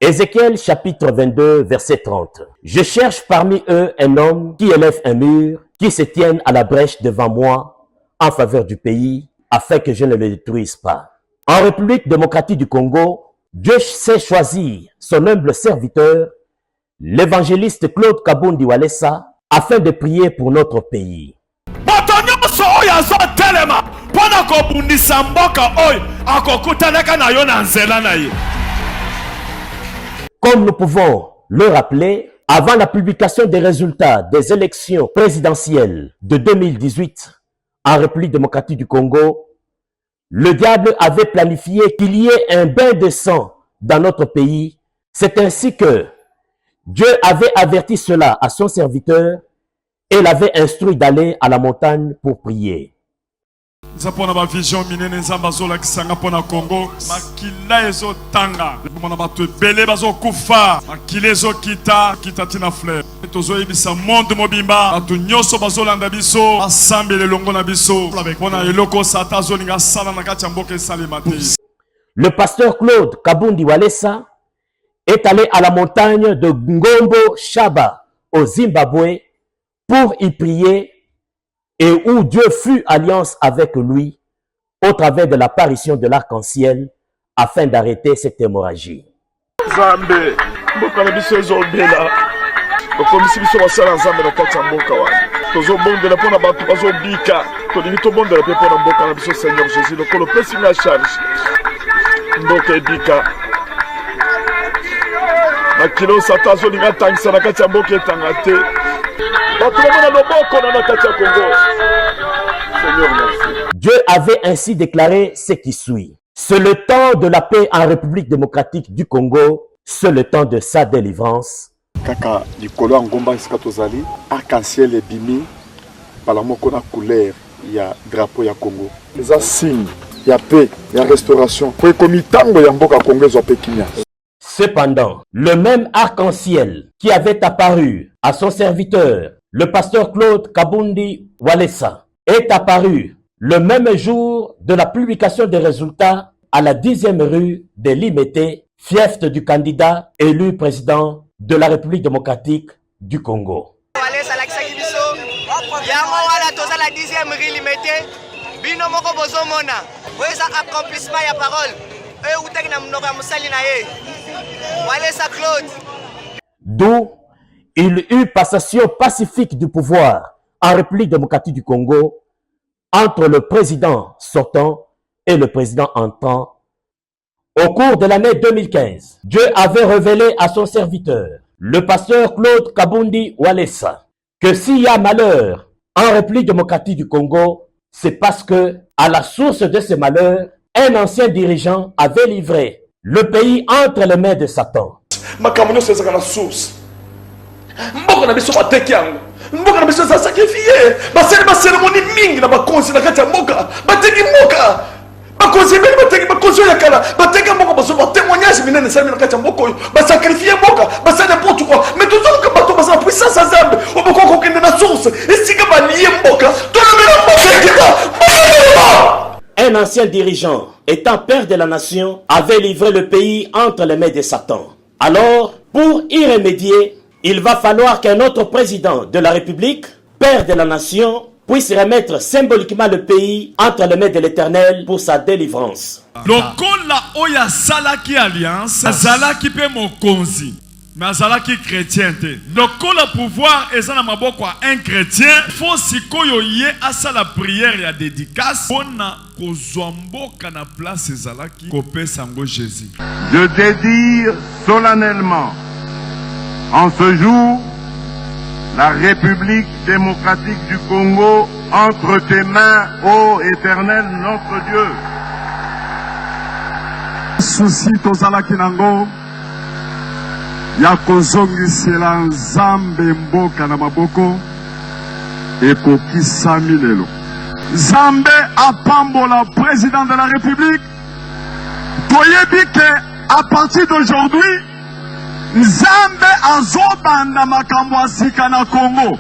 Ézéchiel chapitre 22 verset 30. Je cherche parmi eux un homme qui élève un mur, qui se tienne à la brèche devant moi en faveur du pays, afin que je ne le détruise pas. En République démocratique du Congo, Dieu sait choisir son humble serviteur, l'évangéliste Claude Kabundi Walesa, afin de prier pour notre pays. Comme nous pouvons le rappeler, avant la publication des résultats des élections présidentielles de 2018 en République démocratique du Congo, le diable avait planifié qu'il y ait un bain de sang dans notre pays. C'est ainsi que Dieu avait averti cela à son serviteur et l'avait instruit d'aller à la montagne pour prier. Zapona ba vision minene nzamba zola kisanga pona Congo makila ezo tanga mona batu bele bazo kufa makila ezo kita tina fleur tozo yebisa monde mobimba batu nyoso bazolanda biso asambele longo na biso pona eloko sata zolinga sala na kati ya mboka esalema te. Le pasteur Claude Kabundi Walesa est allé à la montagne de Ngombo Shaba au Zimbabwe pour y prier et où Dieu fut alliance avec lui au travers de l'apparition de l'arc-en-ciel afin d'arrêter cette hémorragie. Zambé, mboka na biso ezobela. Okomisi biso basala Nzambe na kati ya mboka wana. Tozobondela mpona bato bazobika. Tolingi tobondela mpe mpona mboka na biso Seigneur Jésus lokolo pesi nga charge. Mboka ebika. Makilo sata azolinga atangisa na kati ya mboka etanga te. Dieu avait ainsi déclaré ce qui suit. C'est le temps de la paix en République démocratique du Congo, c'est le temps de sa délivrance. Kaka likolo ya ngomba esika tozali, arc-en-ciel ebimi bala moko na couleur ya drapeau ya Congo. Eza signe ya paix, ya restauration. Po ekomi tango ya mboka Congo ezwa pe kimia. Cependant, le même arc-en-ciel qui avait apparu à son serviteur, le pasteur Claude Kabundi Walesa, est apparu le même jour de la publication des résultats à la 10e rue de Limete, fief du candidat élu président de la République démocratique du Congo. Walesa lakisaki biso yango wana toza la 10e rue Limete bino moko bozomona oza accomplissement ya parole e utaki na mnoko ya musali na ye Walesa Claude. D'où il eut passation pacifique du pouvoir en République démocratique du Congo entre le président sortant et le président entrant. Au cours de l'année 2015, Dieu avait révélé à son serviteur, le pasteur Claude Kabundi Walesa, que s'il y a malheur en République démocratique du Congo, c'est parce que, à la source de ce malheur, un ancien dirigeant avait livré le pays entre les mains de Satan. Mboka na biso bateki yango mboka na biso za sacrifier basali ba cérémonie mingi na bakonzi na kati ya mboka bateki mboka bakonzi beli bateki bakonzi ya kala bateki mboka baso ba témoignage minene sami na kati ya mboka oyo ba sacrifier mboka basali n'importe quoi mais toujours que bato basa puissance à Nzambe oboko kokende na source esika ba lié mboka to na mboka. Un ancien dirigeant, étant père de la nation, avait livré le pays entre les mains de Satan. Alors, pour y remédier, il va falloir qu'un autre président de la République, père de la nation, puisse remettre symboliquement le pays entre les mains de l'Éternel pour sa délivrance. Lokola oya salaki alliance, azalaki pe mokonzi, mais azalaki chrétien te. Lokola pouvoir ezana maboko un chrétien, faut sikoyo ye asa la prière ya dédicace pona kozwa mboka na place ezalaki kopesa ngo Jésus. Je dédie solennellement en ce jour, la République démocratique du Congo entre tes mains, ô Éternel notre Dieu. Souci tozala kinango ya kozongisela Nzambe mboka na maboko ekokisami lelo. Nzambe apambola président de la République. Toyebi ke à partir d'aujourd'hui Nzambe azobanda makambo asika na Congo.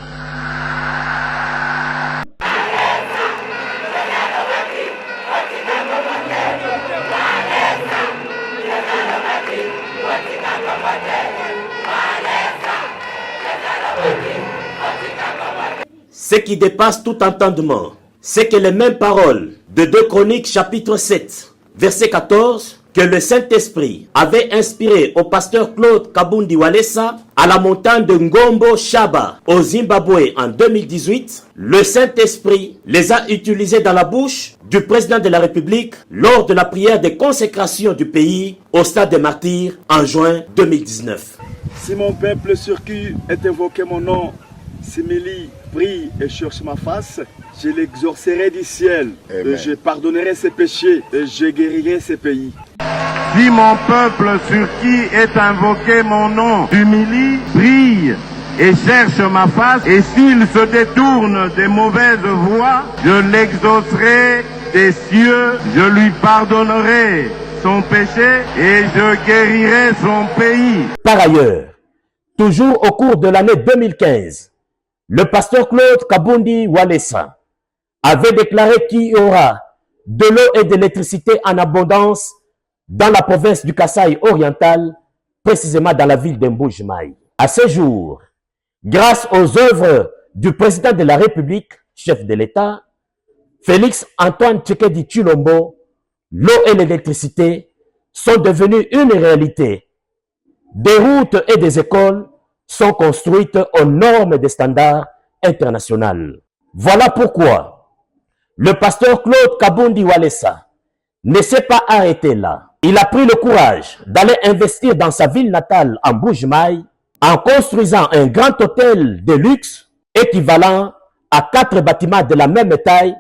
ce qui dépasse tout entendement, c'est que les mêmes paroles de 2 Chroniques chapitre 7, verset 14, que le Saint-Esprit avait inspiré au pasteur Claude Kabundi Walesa à la montagne de Ngombo Shaba au Zimbabwe en 2018, le Saint-Esprit les a utilisés dans la bouche du président de la République lors de la prière de consécration du pays au stade des martyrs en juin 2019. Si mon peuple sur qui est invoqué mon nom s'humilie, prie et cherche ma face, je l'exorcerai du ciel, et je pardonnerai ses péchés et je guérirai ses pays. Si mon peuple sur qui est invoqué mon nom s'humilie, prie et cherche ma face, et s'il se détourne des mauvaises voies, je l'exaucerai des cieux, je lui pardonnerai son péché et je guérirai son pays. Par ailleurs, toujours au cours de l'année 2015, le pasteur Claude Kabundi Walesa avait déclaré qu'il y aura de l'eau et de l'électricité en abondance dans la province du Kasaï oriental, précisément dans la ville d'Mbujimai. À ce jour, grâce aux œuvres du président de la République, chef de l'État, Félix Antoine Tshisekedi Tshilombo, l'eau et l'électricité sont devenues une réalité. Des routes et des écoles sont construites aux normes des standards internationaux. Voilà pourquoi le pasteur Claude Kabundi Walesa ne s'est pas arrêté là. Il a pris le courage d'aller investir dans sa ville natale en Mbujimai en construisant un grand hôtel de luxe équivalent à 4 bâtiments de la même taille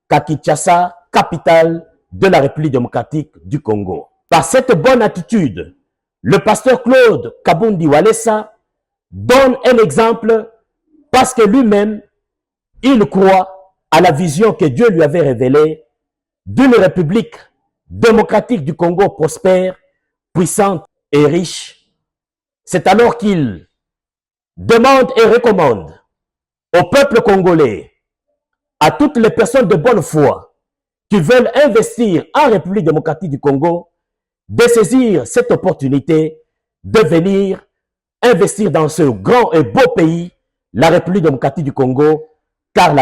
qu'à Kinshasa, capitale de la République démocratique du Congo. Par cette bonne attitude, le pasteur Claude Kabundi Walesa donne un exemple parce que lui-même, il croit à la vision que Dieu lui avait révélée d'une république démocratique du Congo prospère, puissante et riche. C'est alors qu'il demande et recommande au peuple congolais, à toutes les personnes de bonne foi qui veulent investir en République démocratique du Congo, de saisir cette opportunité de venir investir dans ce grand et beau pays, la République démocratique du Congo, car la